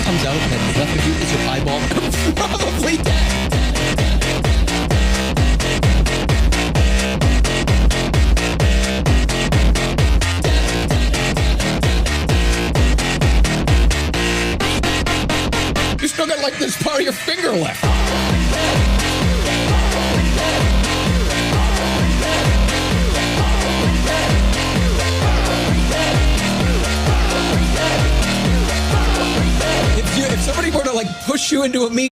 comes out and left of you is your eyeball, probably dead. You still got like this part of your finger left. If somebody were to like push you into a meat